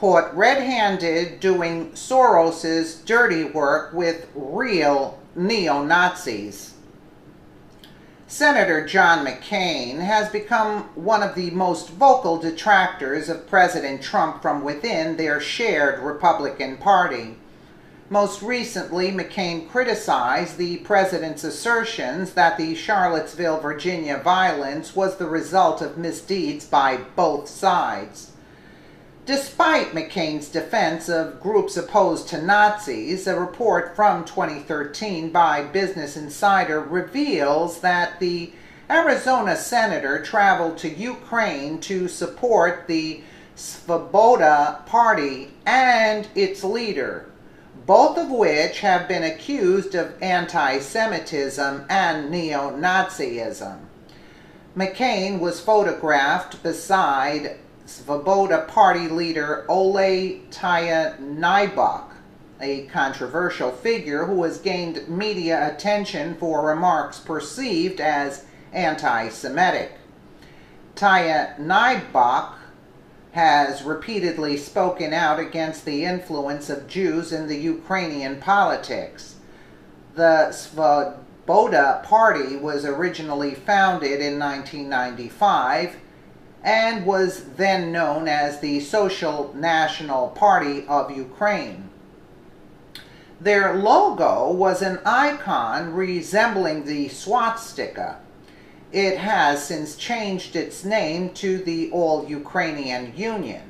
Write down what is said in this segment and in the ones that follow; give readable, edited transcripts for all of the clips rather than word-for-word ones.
caught red-handed doing Soros's dirty work with real neo-Nazis. Senator John McCain has become one of the most vocal detractors of President Trump from within their shared Republican Party. Most recently, McCain criticized the president's assertions that the Charlottesville, Virginia violence was the result of misdeeds by both sides. Despite McCain's defense of groups opposed to Nazis, a report from 2013 by Business Insider reveals that the Arizona senator traveled to Ukraine to support the Svoboda Party and its leader, both of which have been accused of anti-Semitism and neo-Nazism. McCain was photographed beside Svoboda Party leader Ole Tyahnybok, a controversial figure who has gained media attention for remarks perceived as anti-Semitic. Tyahnybok has repeatedly spoken out against the influence of Jews in the Ukrainian politics. The Svoboda Party was originally founded in 1995 and was then known as the Social National Party of Ukraine. Their logo was an icon resembling the swastika. It has since changed its name to the All-Ukrainian Union.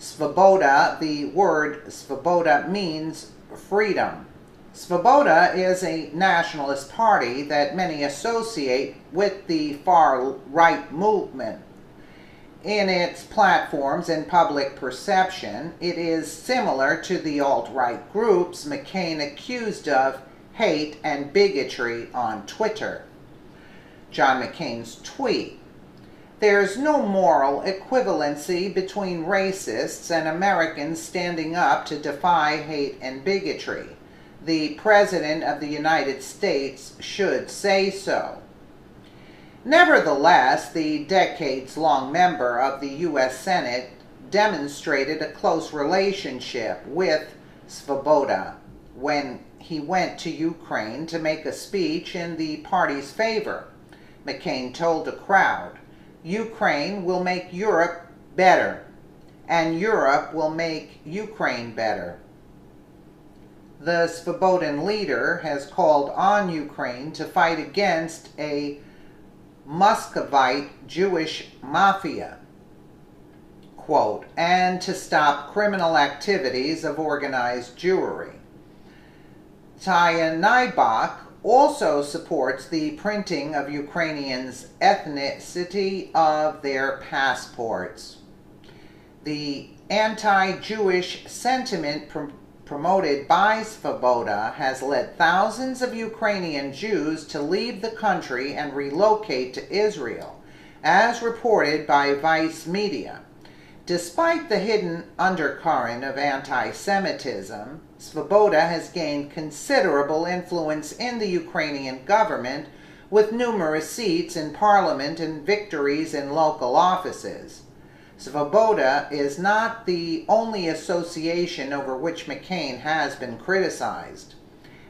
Svoboda, the word Svoboda means freedom. Svoboda is a nationalist party that many associate with the far-right movement. In its platforms and public perception, it is similar to the alt-right groups McCain accused of hate and bigotry on Twitter. John McCain's tweet: "There's no moral equivalency between racists and Americans standing up to defy hate and bigotry. The President of the United States should say so." Nevertheless, the decades-long member of the U.S. Senate demonstrated a close relationship with Svoboda when he went to Ukraine to make a speech in the party's favor. McCain told a crowd, "Ukraine will make Europe better, and Europe will make Ukraine better." The Svobodan leader has called on Ukraine to fight against a Muscovite Jewish mafia, quote, and to stop criminal activities of organized Jewry. Tyahnybok also supports the printing of Ukrainians' ethnicity of their passports. The anti-Jewish sentiment promoted by Svoboda has led thousands of Ukrainian Jews to leave the country and relocate to Israel, as reported by Vice Media. Despite the hidden undercurrent of anti-Semitism, Svoboda has gained considerable influence in the Ukrainian government, with numerous seats in parliament and victories in local offices. Svoboda is not the only association over which McCain has been criticized.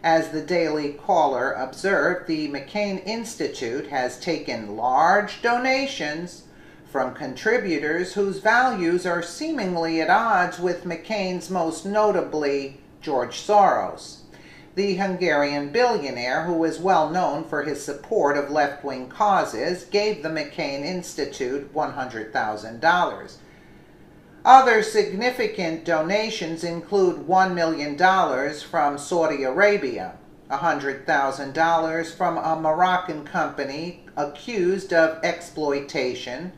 As the Daily Caller observed, the McCain Institute has taken large donations from contributors whose values are seemingly at odds with McCain's, most notably George Soros. The Hungarian billionaire, who is well known for his support of left-wing causes, gave the McCain Institute $100,000. Other significant donations include $1 million from Saudi Arabia, $100,000 from a Moroccan company accused of exploitation,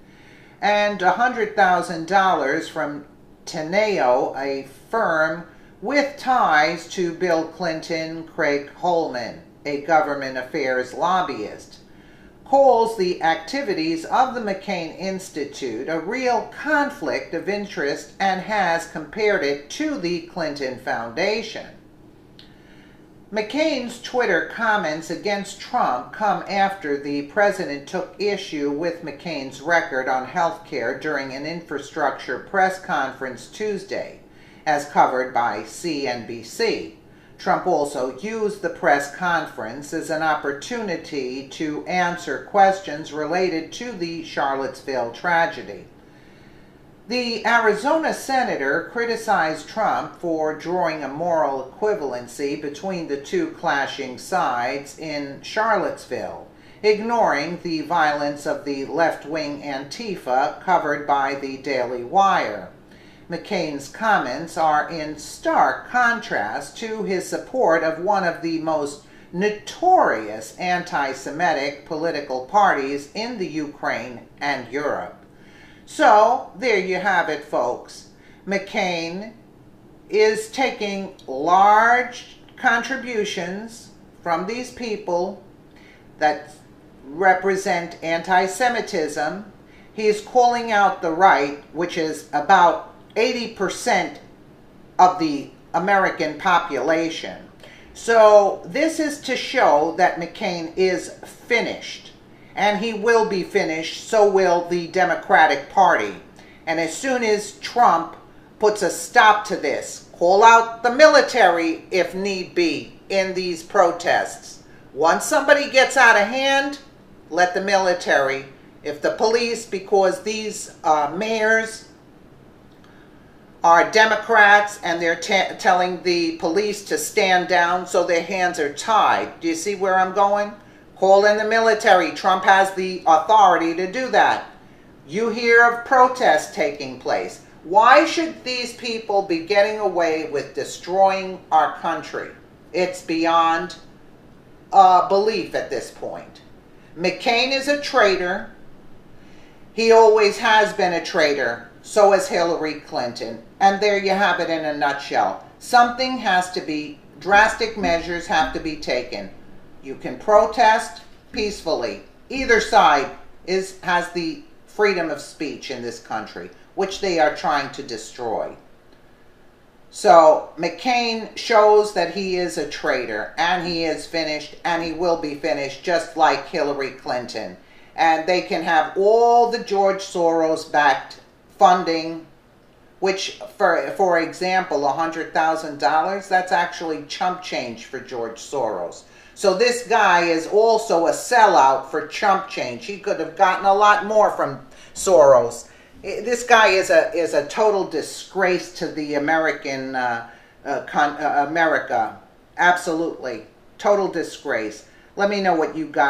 and $100,000 from Teneo, a firm with ties to Bill Clinton. Craig Holman, a government affairs lobbyist, calls the activities of the McCain Institute a real conflict of interest and has compared it to the Clinton Foundation. McCain's Twitter comments against Trump come after the president took issue with McCain's record on health care during an infrastructure press conference Tuesday, as covered by CNBC. Trump also used the press conference as an opportunity to answer questions related to the Charlottesville tragedy. The Arizona senator criticized Trump for drawing a moral equivalency between the two clashing sides in Charlottesville, ignoring the violence of the left-wing Antifa covered by the Daily Wire. McCain's comments are in stark contrast to his support of one of the most notorious anti-Semitic political parties in the Ukraine and Europe. So, there you have it, folks. McCain is taking large contributions from these people that represent anti-Semitism. He is calling out the right, which is about 80% of the American population. So, this is to show that McCain is finished. And he will be finished, so will the Democratic Party. And as soon as Trump puts a stop to this, call out the military if need be in these protests. Once somebody gets out of hand, let the military, if the police, because these mayors are Democrats and they're telling the police to stand down so their hands are tied. Do you see where I'm going? Call in the military. Trump has the authority to do that. You hear of protests taking place. Why should these people be getting away with destroying our country? It's beyond belief at this point. McCain is a traitor. He always has been a traitor. So is Hillary Clinton. And there you have it in a nutshell. Something has to be, drastic measures have to be taken. You can protest peacefully. Either side has the freedom of speech in this country, which they are trying to destroy. So McCain shows that he is a traitor, and he is finished, and he will be finished, just like Hillary Clinton. And they can have all the George Soros-backed funding, which, for example, $100,000, that's actually chump change for George Soros. So this guy is also a sellout for chump change. He could have gotten a lot more from Soros. This guy is a total disgrace to the American America. Absolutely. Total disgrace. Let me know what you guys